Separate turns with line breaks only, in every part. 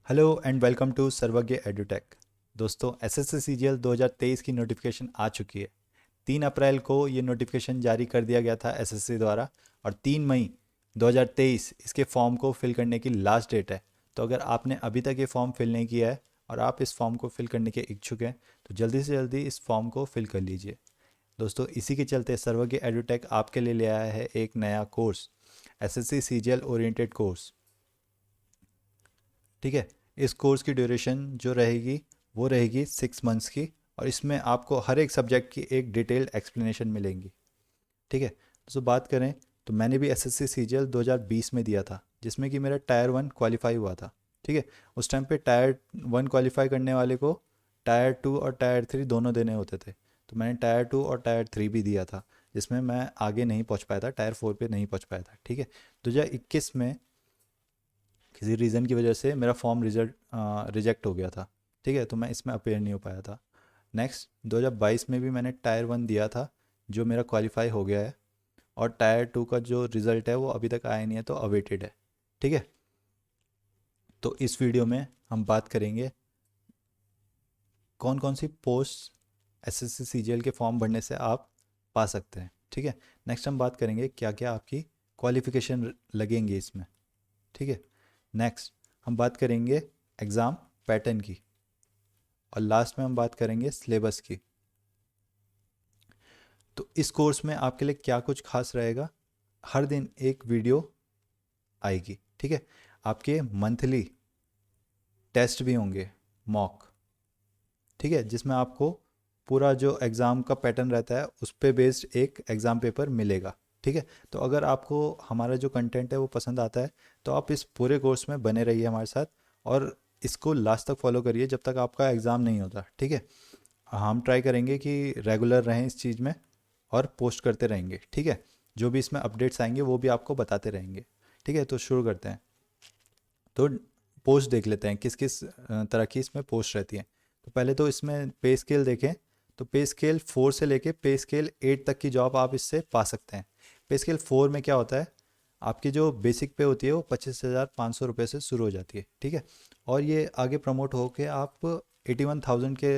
Hello and welcome to सर्वज्ञ edutech. दोस्तों, SSC CGL 2023 की नोटिफिकेशन आ चुकी है। 3 अप्रैल को ये नोटिफिकेशन जारी कर दिया गया था एसएससी द्वारा और 3 मई 2023 इसके फॉर्म को फिल करने की लास्ट डेट है। तो अगर आपने अभी तक ये फॉर्म फिल नहीं किया है और आप इस फॉर्म को फिल करने के इच्छुक हैं तो जल्दी से जल्दी इस फॉर्म को फिल कर लीजिए। दोस्तों, इसी के चलते सर्वज्ञ एडुटेक आपके लिए ले आया है एक नया course, SSC CGL oriented course. ठीक है। इस कोर्स की ड्यूरेशन जो रहेगी वो रहेगी 6 मंथ्स की और इसमें आपको हर एक सब्जेक्ट की एक डिटेल्ड एक्सप्लेनेशन मिलेंगी। ठीक है। तो बात करें तो मैंने भी एसएससी सीजीएल 2020 में दिया था जिसमें कि मेरा टायर 1 क्वालिफाई हुआ था। ठीक है। उस टाइम पे टायर 1 क्वालिफाई करने वाले को टायर 2 और टायर 3 दोनों देने होते थे। तो मैंने टायर 2 और टायर 3 भी दिया था जिसमें मैं आगे नहीं पहुंच पाया था, टायर 4 पे नहीं पहुंच पाया था। ठीक है। 2021 में किसी रीज़न की वजह से मेरा फॉर्म रिजेक्ट हो गया था। ठीक है। तो मैं इसमें अपेयर नहीं हो पाया था। नेक्स्ट 2022 में भी मैंने टायर 1 दिया था जो मेरा क्वालिफाई हो गया है और टायर 2 का जो रिज़ल्ट है वो अभी तक आया नहीं है, तो अवेटेड है। ठीक है। तो इस वीडियो में हम बात करेंगे कौन कौन सी पोस्ट एसएससी सीजीएल के फॉर्म भरने से आप पा सकते हैं। ठीक है। नेक्स्ट हम बात करेंगे क्या क्या आपकी क्वालिफ़िकेशन लगेंगी इसमें। ठीक है। नेक्स्ट हम बात करेंगे एग्ज़ाम पैटर्न की और लास्ट में हम बात करेंगे सिलेबस की। तो इस कोर्स में आपके लिए क्या कुछ खास रहेगा, हर दिन एक वीडियो आएगी। ठीक है। आपके मंथली टेस्ट भी होंगे, मॉक। ठीक है। जिसमें आपको पूरा जो एग्ज़ाम का पैटर्न रहता है उस पे बेस्ड एक एग्ज़ाम पेपर मिलेगा। ठीक है। तो अगर आपको हमारा जो कंटेंट है वो पसंद आता है तो आप इस पूरे कोर्स में बने रहिए हमारे साथ और इसको लास्ट तक फॉलो करिए जब तक आपका एग्ज़ाम नहीं होता। ठीक है। हम ट्राई करेंगे कि रेगुलर रहें इस चीज़ में और पोस्ट करते रहेंगे। ठीक है। जो भी इसमें अपडेट्स आएंगे वो भी आपको बताते रहेंगे। ठीक है। तो शुरू करते हैं। तो पोस्ट देख लेते हैं किस किस तरह की इसमें पोस्ट रहती है। तो पहले तो इसमें पे स्केल देखें तो पे स्केल 4 से लेके पे स्केल 8 तक की जॉब आप इससे पा सकते हैं। पे स्केल 4 में क्या होता है, आपकी जो बेसिक पे होती है वो 25,500 रुपये से शुरू हो जाती है। ठीक है। और ये आगे प्रमोट होके आप 81,000 के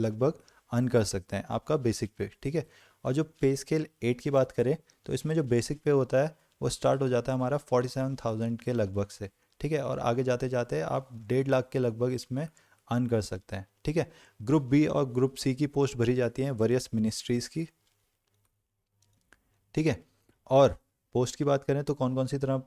लगभग अर्न कर सकते हैं आपका बेसिक पे। ठीक है। और जो पे स्केल 8 की बात करें तो इसमें जो बेसिक पे होता है वो स्टार्ट हो जाता है हमारा 47,000 के लगभग से। ठीक है। और आगे जाते जाते आप 1.5 लाख के लगभग इसमें अर्न कर सकते हैं। ठीक है। ग्रुप बी और ग्रुप सी की पोस्ट भरी जाती हैं वेरियस मिनिस्ट्रीज़ की। ठीक है। और पोस्ट की बात करें तो कौन कौन सी तरह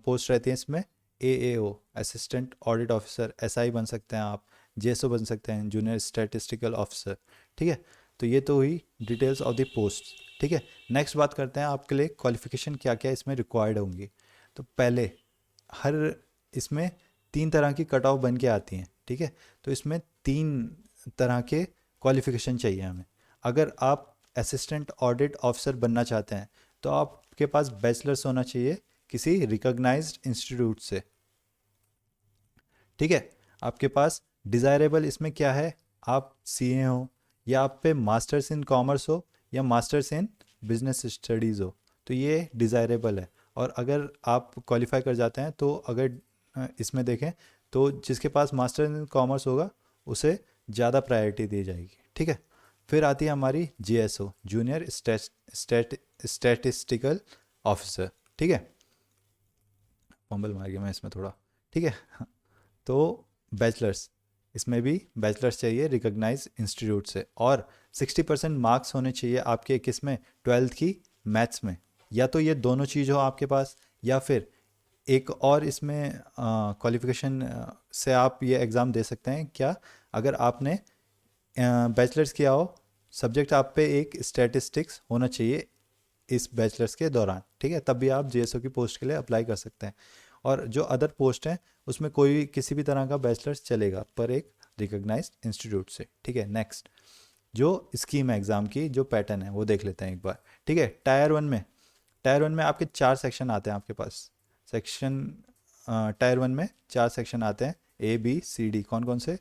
पोस्ट रहती हैं इसमें, AAO assistant audit officer, SI बन सकते हैं आप, जेएसओ बन सकते हैं, जूनियर स्टैटिस्टिकल ऑफिसर। ठीक है। तो ये तो हुई डिटेल्स ऑफ द पोस्ट। ठीक है। नेक्स्ट बात करते हैं आपके लिए क्वालिफिकेशन क्या क्या इसमें रिक्वायर्ड होंगी। तो पहले हर इसमें 3 तरह की कट ऑफ बन के आती हैं। ठीक है। तो इसमें 3 तरह के क्वालिफिकेशन चाहिए हमें। अगर आप असिस्टेंट ऑडिट ऑफिसर बनना चाहते हैं तो आपके पास बैचलर्स होना चाहिए किसी रिकॉग्नाइज्ड इंस्टीट्यूट से। ठीक है। आपके पास डिज़ायरेबल इसमें क्या है, आप सीए हो या आप पे मास्टर्स इन कॉमर्स हो या मास्टर्स इन बिजनेस स्टडीज़ हो, तो ये डिज़ायरेबल है। और अगर आप क्वालिफाई कर जाते हैं तो अगर इसमें देखें तो जिसके पास मास्टर इन कॉमर्स होगा उसे ज़्यादा प्रायोरिटी दी जाएगी। ठीक है। फिर आती है हमारी जीएसओ, जूनियर स्टैटिस्टिकल ऑफिसर। ठीक है। फंबल मार गया मैं इसमें थोड़ा। ठीक है। तो बैचलर्स, इसमें भी बैचलर्स चाहिए रिकॉग्नाइज इंस्टीट्यूट से और 60% मार्क्स होने चाहिए आपके किस में, 12th की मैथ्स में। या तो ये दोनों चीज़ हो आपके पास या फिर एक और इसमें क्वालिफिकेशन से आप ये एग्ज़ाम दे सकते हैं। क्या, अगर आपने बैचलर्स किया हो, सब्जेक्ट आप पे एक स्टैटिस्टिक्स होना चाहिए इस बैचलर्स के दौरान। ठीक है। तब भी आप जेएसओ की पोस्ट के लिए अप्लाई कर सकते हैं। और जो अदर पोस्ट हैं उसमें कोई भी किसी भी तरह का बैचलर्स चलेगा पर एक रिकॉग्नाइज्ड इंस्टीट्यूट से। ठीक है। नेक्स्ट जो स्कीम है एग्ज़ाम की, जो पैटर्न है वो देख लेते हैं एक बार। ठीक है। टायर 1 में आपके 4 सेक्शन आते हैं आपके पास। सेक्शन टायर 1 में 4 सेक्शन आते हैं, ए बी सी डी। कौन कौन से,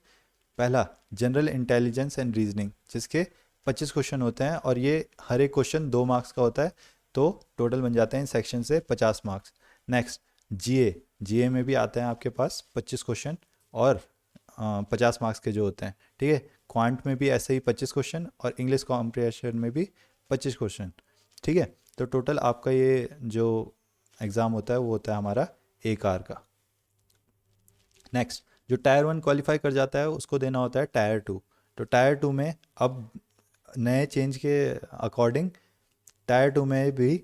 पहला जनरल इंटेलिजेंस एंड रीजनिंग जिसके 25 क्वेश्चन होते हैं और ये हर एक क्वेश्चन 2 मार्क्स का होता है, तो टोटल बन जाते हैं इन सेक्शन से 50 मार्क्स। नेक्स्ट जीए, जीए में भी आते हैं आपके पास 25 क्वेश्चन और 50 मार्क्स के जो होते हैं, ठीक है। क्वांट में भी ऐसे ही 25 क्वेश्चन और इंग्लिश कॉम्प्रिहेंशन में भी 25 क्वेश्चन, ठीक है। तो टोटल आपका ये जो एग्ज़ाम होता है वो होता है हमारा 1 आवर का। नेक्स्ट, जो टायर 1 क्वालिफाई कर जाता है उसको देना होता है टायर 2। तो टायर 2 में अब नए चेंज के अकॉर्डिंग टायर 2 में भी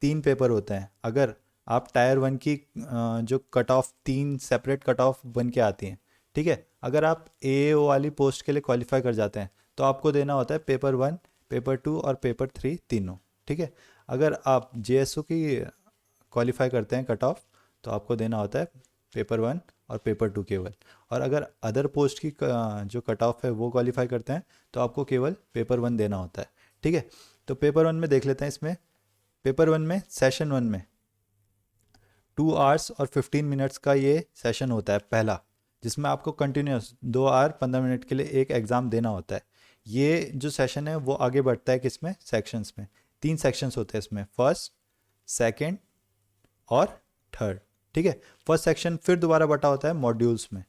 3 पेपर होते हैं। अगर आप टायर 1 की जो cut off 3 separate cut off बन के आती हैं, ठीक है। अगर आप AAO वाली पोस्ट के लिए क्वालिफाई कर जाते हैं तो आपको देना होता है पेपर 1, पेपर 2 और पेपर 3 तीनों, ठीक है। अगर आप JSO की क्वालिफाई करते हैं कट ऑफ तो आपको देना होता है पेपर 1 और पेपर 2 केवल। और अगर अदर पोस्ट की जो कट ऑफ है वो क्वालिफाई करते हैं तो आपको केवल पेपर 1 देना होता है, ठीक है। तो पेपर 1 में देख लेते हैं। इसमें पेपर 1 में सेशन 1 में 2 आवर्स और 15 मिनट्स का ये सेशन होता है पहला, जिसमें आपको कंटिन्यूस 2 आवर 15 मिनट के लिए एक एग्ज़ाम देना होता है। ये जो सेशन है वो आगे बढ़ता है किसमें, सेक्शंस में। 3 सेक्शंस होते हैं इसमें, फर्स्ट, सेकंड और थर्ड, ठीक है। फर्स्ट सेक्शन फिर दोबारा बटा होता है मॉड्यूल्स में।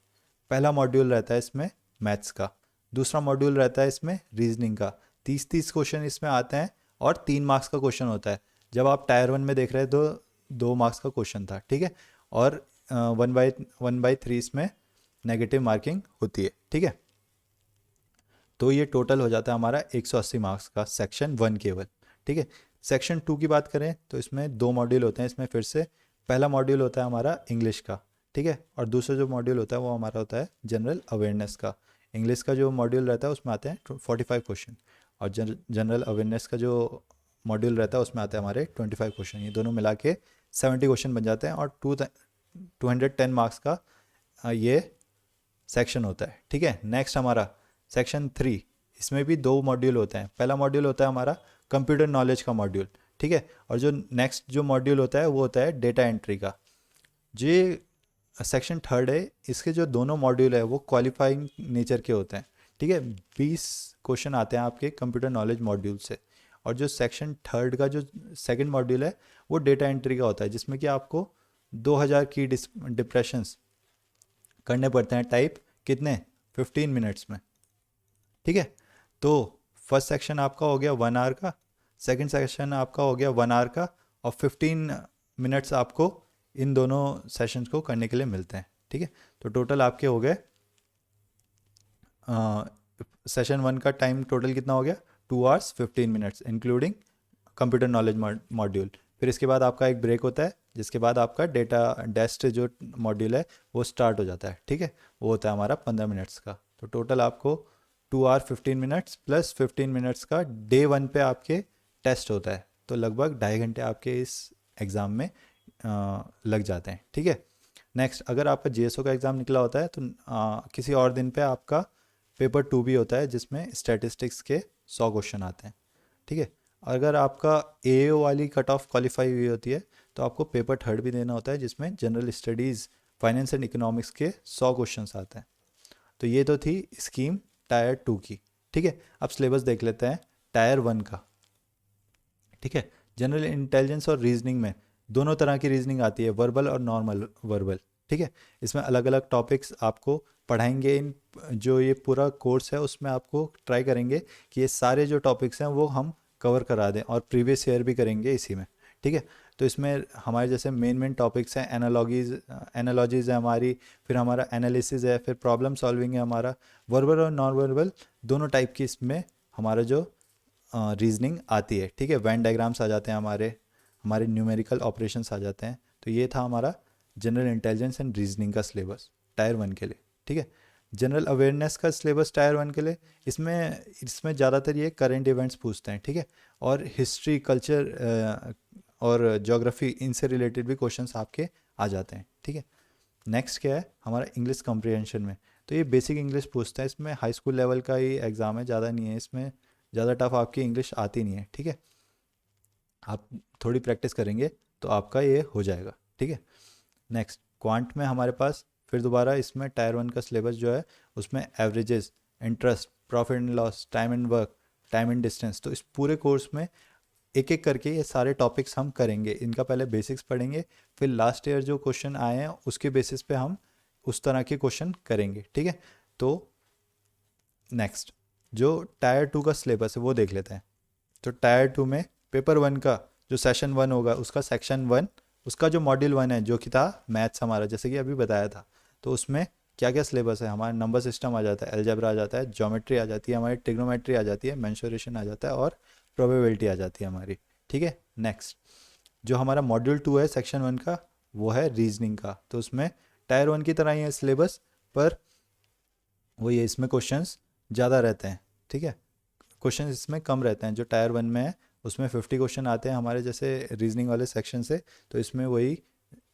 पहला मॉड्यूल रहता है इसमें मैथ्स का, दूसरा मॉड्यूल रहता है इसमें रीजनिंग का। 30 क्वेश्चन इसमें आते हैं और 3 मार्क्स का क्वेश्चन होता है। जब आप टायर 1 में देख रहे हैं तो 2 मार्क्स का क्वेश्चन था, ठीक है। और 1/3 इसमें नेगेटिव मार्किंग होती है, ठीक है। तो ये टोटल हो जाता है हमारा 180 मार्क्स का सेक्शन 1 केवल, ठीक है। सेक्शन 2 की बात करें तो इसमें 2 मॉड्यूल होते हैं। इसमें फिर से पहला मॉड्यूल होता है हमारा इंग्लिश का, ठीक है। और दूसरा जो मॉड्यूल होता है वो हमारा होता है जनरल अवेयरनेस का। इंग्लिश का जो मॉड्यूल रहता है उसमें आते हैं 45 क्वेश्चन, और जनरल अवेयरनेस का जो मॉड्यूल रहता है उसमें आते हैं हमारे 25 क्वेश्चन। ये दोनों मिला के 70 क्वेश्चन बन जाते हैं और 210 मार्क्स का ये सेक्शन होता है, ठीक है। नेक्स्ट हमारा सेक्शन 3, इसमें भी 2 मॉड्यूल होते हैं। पहला मॉड्यूल होता है हमारा कंप्यूटर नॉलेज का मॉड्यूल, ठीक है। और जो नेक्स्ट जो मॉड्यूल होता है वो होता है डेटा एंट्री का। ये सेक्शन 3 है, इसके जो दोनों मॉड्यूल है वो क्वालिफाइंग नेचर के होते हैं, ठीक है। 20 क्वेश्चन आते हैं आपके कंप्यूटर नॉलेज मॉड्यूल से। और जो सेक्शन 3 का जो सेकंड मॉड्यूल है वो डेटा एंट्री का होता है, जिसमें कि आपको 2000 की डिप्रेशंस करने पड़ते हैं टाइप, कितने, 15 मिनट्स में, ठीक है। तो फर्स्ट सेक्शन आपका हो गया 1 आवर का, सेकंड सेक्शन आपका हो गया 1 आवर का, और 15 मिनट्स आपको इन दोनों सेशंस को करने के लिए मिलते हैं, ठीक है। तो टोटल आपके हो गए सेशन 1 का टाइम टोटल कितना हो गया, 2 hours 15 minutes including computer knowledge module. फिर इसके बाद आपका एक ब्रेक होता है, जिसके बाद आपका डेटा डेस्ट जो मॉड्यूल है वो स्टार्ट हो जाता है, ठीक है। वो होता है हमारा 15 मिनट्स का। तो टोटल आपको 2 आवर 15 मिनट्स प्लस 15 मिनट्स का डे 1 पे आपके टेस्ट होता है। तो लगभग 2.5 घंटे आपके इस एग्ज़ाम में लग जाते हैं, ठीक है। नेक्स्ट, अगर आपका JSO का एग्ज़ाम निकला होता है तो किसी और दिन पे आपका पेपर 2 भी होता है, जिसमें स्टैटिस्टिक्स के 100 क्वेश्चन आते हैं, ठीक है। अगर आपका AAO वाली कट ऑफ क्वालिफाई हुई होती है तो आपको पेपर 3 भी देना होता है, जिसमें general studies, finance and economics के 100 क्वेश्चंस आते हैं। तो ये तो थी स्कीम टायर 2 की, ठीक है। अब सिलेबस देख लेते हैं टायर 1 का, ठीक है। जनरल इंटेलिजेंस और रीजनिंग में दोनों तरह की रीजनिंग आती है, वर्बल और नॉर्मल वर्बल, ठीक है। इसमें अलग अलग टॉपिक्स आपको पढ़ाएंगे। इन जो ये पूरा कोर्स है उसमें आपको ट्राई करेंगे कि ये सारे जो टॉपिक्स हैं वो हम कवर करा दें, और प्रीवियस ईयर भी करेंगे इसी में, ठीक है। तो इसमें हमारे जैसे मेन टॉपिक्स हैं, एनालॉजीज़ है हमारी, फिर हमारा एनालिसिस है, फिर प्रॉब्लम सॉल्विंग है हमारा। वर्बल और नॉन वर्बल दोनों टाइप की इसमें हमारा जो रीजनिंग आती है, ठीक है। वेन डायग्राम्स आ जाते हैं हमारे हमारे न्यूमेरिकल ऑपरेशंस आ जाते हैं। तो ये था हमारा जनरल इंटेलिजेंस एंड रीजनिंग का सिलेबस टायर 1 के लिए, ठीक है। जनरल अवेयरनेस का सिलेबस टायर 1 के लिए, इसमें ज़्यादातर ये करेंट इवेंट्स पूछते हैं, ठीक है। और हिस्ट्री, कल्चर और ज्योग्राफी, इनसे रिलेटेड भी क्वेश्चंस आपके आ जाते हैं, ठीक है। नेक्स्ट क्या है हमारा इंग्लिश कॉम्प्रिहेंशन में, तो ये बेसिक इंग्लिश पूछता है। इसमें हाई स्कूल लेवल का ही एग्ज़ाम है, ज़्यादा नहीं है, इसमें ज़्यादा टफ आपकी इंग्लिश आती नहीं है, ठीक है। आप थोड़ी प्रैक्टिस करेंगे तो आपका ये हो जाएगा, ठीक है। नेक्स्ट, क्वांट में हमारे पास फिर दोबारा इसमें टायर 1 का सिलेबस जो है उसमें averages, interest, profit and loss, time and work, time and distance, तो इस पूरे कोर्स में एक एक करके ये सारे टॉपिक्स हम करेंगे। इनका पहले बेसिक्स पढ़ेंगे, फिर लास्ट ईयर जो क्वेश्चन आए हैं उसके बेसिस पे हम उस तरह के क्वेश्चन करेंगे, ठीक है। तो नेक्स्ट जो टायर 2 का सिलेबस है वो देख लेते हैं। तो टायर 2 में पेपर 1 का जो सेशन 1 होगा उसका सेक्शन 1, उसका जो मॉड्यूल 1 है जो कि था मैथ्स हमारा, जैसे कि अभी बताया था, तो उसमें क्या क्या सिलेबस है हमारा, नंबर सिस्टम आ जाता है, अलजेब्रा आ जाता है, ज्योमेट्री आ जाती है हमारी, ट्रिग्नोमेट्री आ जाती है, मेंसुरेशन आ जाता है और प्रोबेबिलिटी आ जाती है हमारी, ठीक है। नेक्स्ट जो हमारा मॉड्यूल 2 है सेक्शन 1 का वो है रीजनिंग का। तो उसमें टायर 1 की तरह ही है सिलेबस, पर वो ये इसमें क्वेश्चंस ज़्यादा रहते हैं, ठीक है। क्वेश्चन इसमें कम रहते हैं। जो टायर 1 में है उसमें 50 क्वेश्चन आते हैं हमारे जैसे रीजनिंग वाले सेक्शन से, तो इसमें वही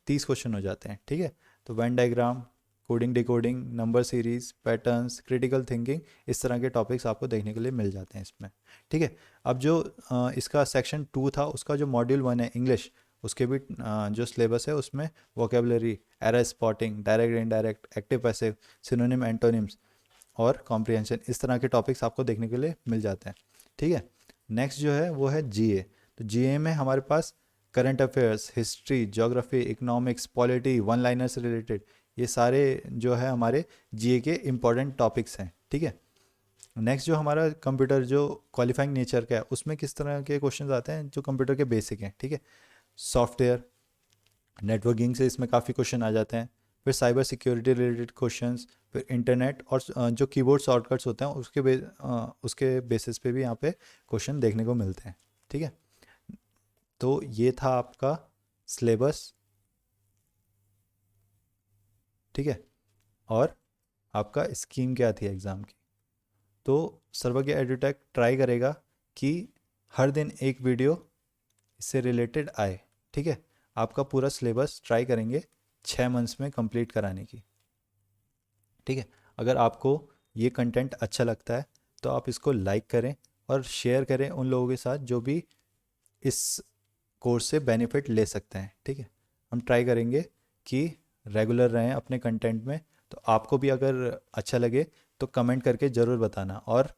30 क्वेश्चन हो जाते हैं, ठीक है। तो Venn diagram, coding decoding, number series, patterns, critical thinking, इस तरह के टॉपिक्स आपको देखने के लिए मिल जाते हैं इसमें, ठीक है। अब जो इसका सेक्शन 2 था उसका जो मॉड्यूल 1 है इंग्लिश, उसके भी जो सिलेबस है उसमें vocabulary, error spotting, direct indirect, active passive, synonym antonyms और कॉम्प्रिहेंशन, इस तरह के टॉपिक्स आपको देखने के लिए मिल जाते हैं, ठीक है। नेक्स्ट जो है वो है जीए। तो जीए में हमारे पास current affairs, history, geography, economics, polity, one liner से रिलेटेड, ये सारे जो है हमारे जीए के इम्पॉर्टेंट टॉपिक्स हैं, ठीक है। नेक्स्ट जो हमारा कंप्यूटर जो क्वालिफाइंग नेचर का है उसमें किस तरह के क्वेश्चंस आते हैं जो कंप्यूटर के बेसिक हैं, ठीक है। सॉफ्टवेयर, नेटवर्किंग से इसमें काफ़ी क्वेश्चन आ जाते हैं, फिर साइबर सिक्योरिटी रिलेटेड क्वेश्चंस, फिर इंटरनेट और जो कीबोर्ड शॉर्टकट्स होते हैं उसके बेसिस पे भी यहाँ पे क्वेश्चन देखने को मिलते हैं, ठीक है। तो ये था आपका सिलेबस, ठीक है, और आपका स्कीम क्या थी एग्ज़ाम की। तो सर्वज्ञ एडुटेक ट्राई करेगा कि हर दिन एक वीडियो इससे रिलेटेड आए, ठीक है। आपका पूरा सिलेबस ट्राई करेंगे 6 मंथ्स में कंप्लीट कराने की, ठीक है। अगर आपको ये कंटेंट अच्छा लगता है तो आप इसको लाइक करें और शेयर करें उन लोगों के साथ जो भी इस कोर्स से बेनिफिट ले सकते हैं, ठीक है। हम ट्राई करेंगे कि रेगुलर रहें अपने कंटेंट में। तो आपको भी अगर अच्छा लगे तो कमेंट करके ज़रूर बताना, और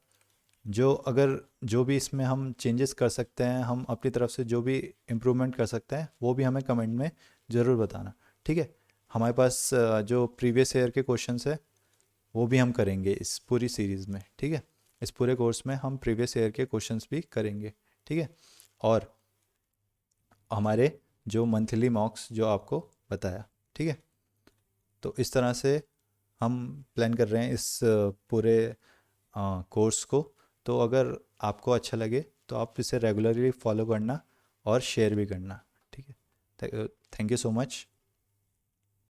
जो भी इसमें हम चेंजेस कर सकते हैं, हम अपनी तरफ से जो भी इम्प्रूवमेंट कर सकते हैं वो भी हमें कमेंट में ज़रूर बताना, ठीक है। हमारे पास जो प्रीवियस ईयर के क्वेश्चंस है वो भी हम करेंगे इस पूरी सीरीज़ में, ठीक है। इस पूरे कोर्स में हम प्रीवियस ईयर के क्वेश्चंस भी करेंगे, ठीक है। और हमारे जो मंथली मॉक्स जो आपको बताया, ठीक है। तो इस तरह से हम प्लान कर रहे हैं इस पूरे कोर्स को। तो अगर आपको अच्छा लगे तो आप इसे रेगुलरली फॉलो करना और शेयर भी करना, ठीक है। Thank you so much.